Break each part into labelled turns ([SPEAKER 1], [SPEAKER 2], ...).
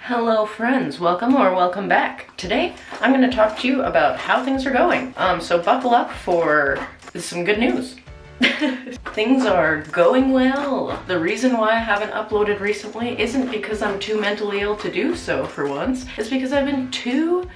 [SPEAKER 1] Hello friends, welcome or welcome back. Today I'm going to talk to you about how things are going. So buckle up for some good news. Things are going well. The reason why I haven't uploaded recently isn't because I'm too mentally ill to do so for once. It's because I've been too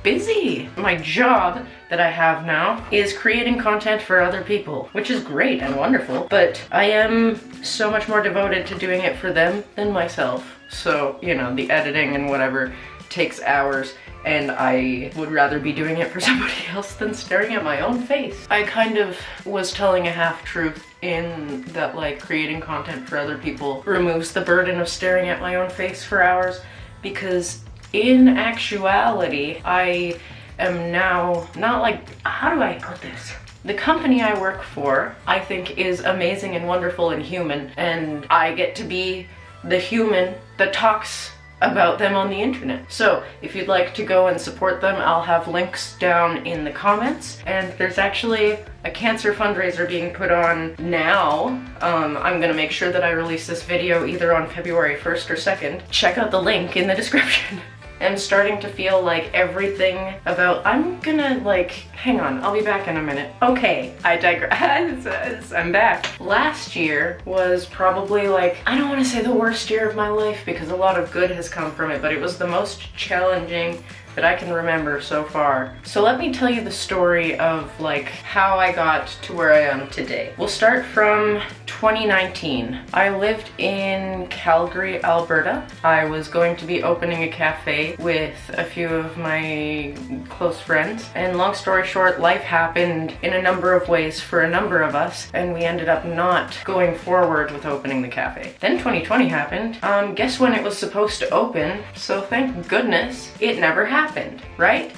[SPEAKER 1] busy. My job that I have now is creating content for other people, which is great and wonderful, but I am so much more devoted to doing it for them than myself. So, you know, the editing and whatever takes hours, and I would rather be doing it for somebody else than staring at my own face. I kind of was telling a half-truth in that, like, creating content for other people removes the burden of staring at my own face for hours, because in actuality, I am now not like, how do I put this? The company I work for, I think, is amazing and wonderful and human, and I get to be the human that talks about them on the internet. So if you'd like to go and support them, I'll have links down in the comments, and there's actually a cancer fundraiser being put on now. I'm gonna make sure that I release this video either on February 1st or 2nd. Check out the link in the description. I'm starting to feel like everything about, I'm gonna like, hang on, I'll be back in a minute. Okay, I digress, I'm back. Last year was probably like, I don't wanna say the worst year of my life because a lot of good has come from it, but it was the most challenging that I can remember so far. So let me tell you the story of like how I got to where I am today. We'll start from 2019. I lived in Calgary, Alberta. I was going to be opening a cafe with a few of my close friends, and long story short, life happened in a number of ways for a number of us, and we ended up not going forward with opening the cafe. Then 2020 happened. Guess when it was supposed to open? So thank goodness it never happened, right?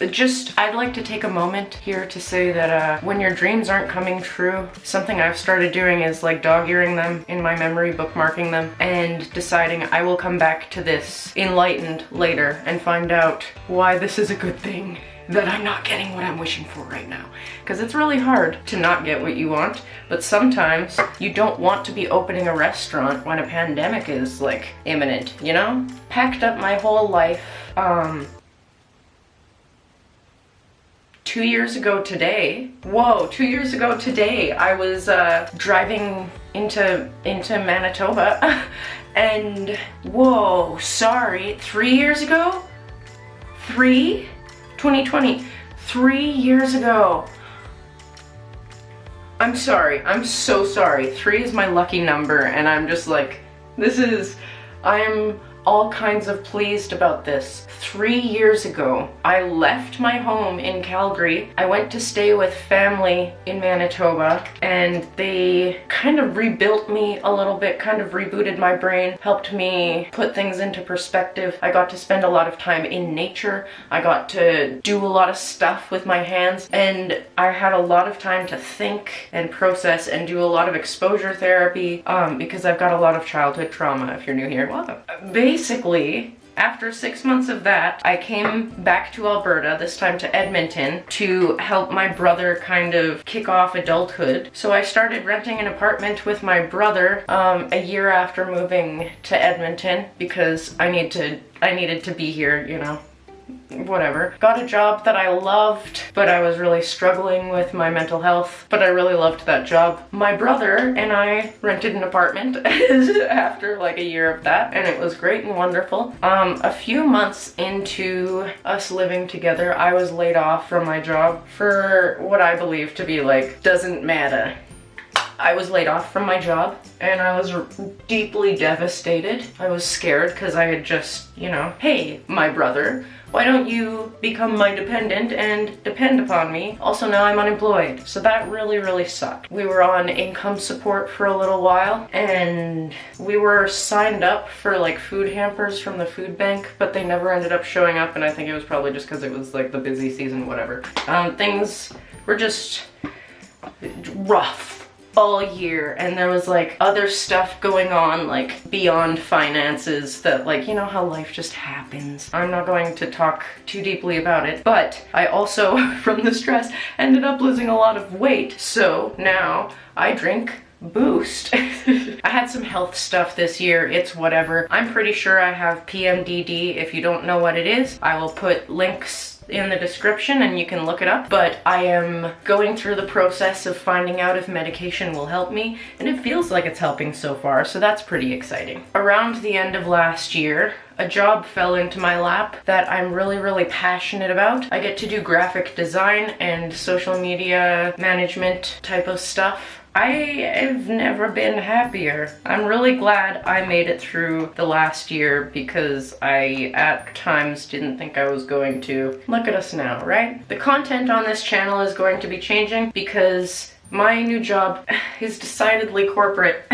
[SPEAKER 1] I'd like to take a moment here to say that when your dreams aren't coming true, something I've started doing is like dog-earing them in my memory, bookmarking them, and deciding I will come back to this enlightened later and find out why this is a good thing that I'm not getting what I'm wishing for right now. Because it's really hard to not get what you want, but sometimes you don't want to be opening a restaurant when a pandemic is like imminent, you know? Packed up my whole life. 2 years ago today, I was driving into Manitoba and 3 years ago? 2020, 3 years ago. I'm sorry, I'm so sorry. 3 is my lucky number, and I'm just like, I'm all kinds of pleased about this. 3 years ago, I left my home in Calgary. I went to stay with family in Manitoba, and they kind of rebuilt me a little bit, kind of rebooted my brain, helped me put things into perspective. I got to spend a lot of time in nature. I got to do a lot of stuff with my hands, and I had a lot of time to think and process and do a lot of exposure therapy because I've got a lot of childhood trauma. If you're new here, welcome. Basically, after 6 months of that, I came back to Alberta, this time to Edmonton, to help my brother kind of kick off adulthood. So I started renting an apartment with my brother a year after moving to Edmonton because I needed to be here, you know. Whatever. Got a job that I loved, but I was really struggling with my mental health, but I really loved that job. My brother and I rented an apartment after like a year of that, and it was great and wonderful. A few months into us living together, I was laid off from my job for what I believe to be like, doesn't matter. I was laid off from my job, and I was deeply devastated. I was scared because I had just, you know, hey, my brother, why don't you become my dependent and depend upon me? Also, now I'm unemployed. So that really, really sucked. We were on income support for a little while, and we were signed up for like food hampers from the food bank, but they never ended up showing up, and I think it was probably just because it was like the busy season, whatever. Things were just rough all year, and there was like other stuff going on like beyond finances that, like, you know how life just happens. I'm not going to talk too deeply about it, but I also from the stress ended up losing a lot of weight, so now I drink boost. I had some health stuff this year. It's whatever. I'm pretty sure I have PMDD. If you don't know what it is, I will put links in the description and you can look it up, but I am going through the process of finding out if medication will help me, and it feels like it's helping so far, so that's pretty exciting. Around the end of last year, a job fell into my lap that I'm really passionate about. I get to do graphic design and social media management type of stuff. I have never been happier. I'm really glad I made it through the last year because I at times didn't think I was going to. Look at us now, right? The content on this channel is going to be changing because my new job is decidedly corporate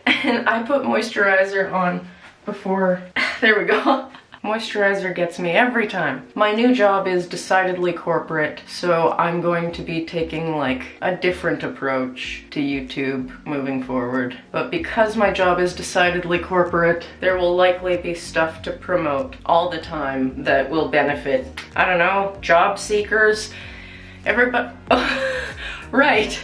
[SPEAKER 1] and I put moisturizer on before. There we go. Moisturizer gets me every time. My new job is decidedly corporate, so I'm going to be taking like a different approach to YouTube moving forward. But because my job is decidedly corporate, there will likely be stuff to promote all the time that will benefit, I don't know, job seekers, everybody. Right.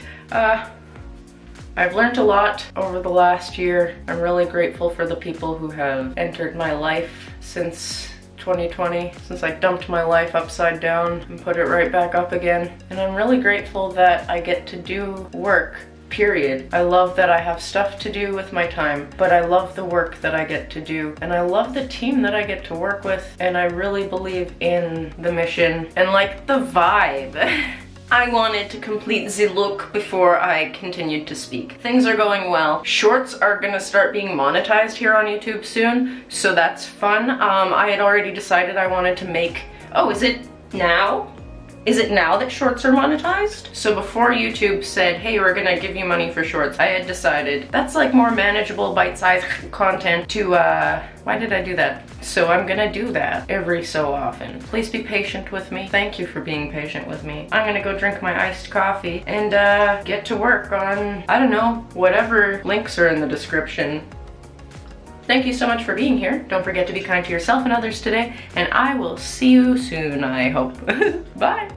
[SPEAKER 1] I've learned a lot over the last year. I'm really grateful for the people who have entered my life since 2020, since I dumped my life upside down and put it right back up again. And I'm really grateful that I get to do work, period. I love that I have stuff to do with my time, but I love the work that I get to do. And I love the team that I get to work with. And I really believe in the mission and like the vibe. I wanted to complete the look before I continued to speak. Things are going well. Shorts are gonna start being monetized here on YouTube soon, so that's fun. I had already decided I wanted to make... Oh, is it now? Is it now that shorts are monetized? So before YouTube said, hey, we're gonna give you money for shorts, I had decided that's like more manageable bite-sized content to, why did I do that? So I'm gonna do that every so often. Please be patient with me. Thank you for being patient with me. I'm gonna go drink my iced coffee and get to work on, I don't know, whatever links are in the description. Thank you so much for being here. Don't forget to be kind to yourself and others today, and I will see you soon, I hope. Bye!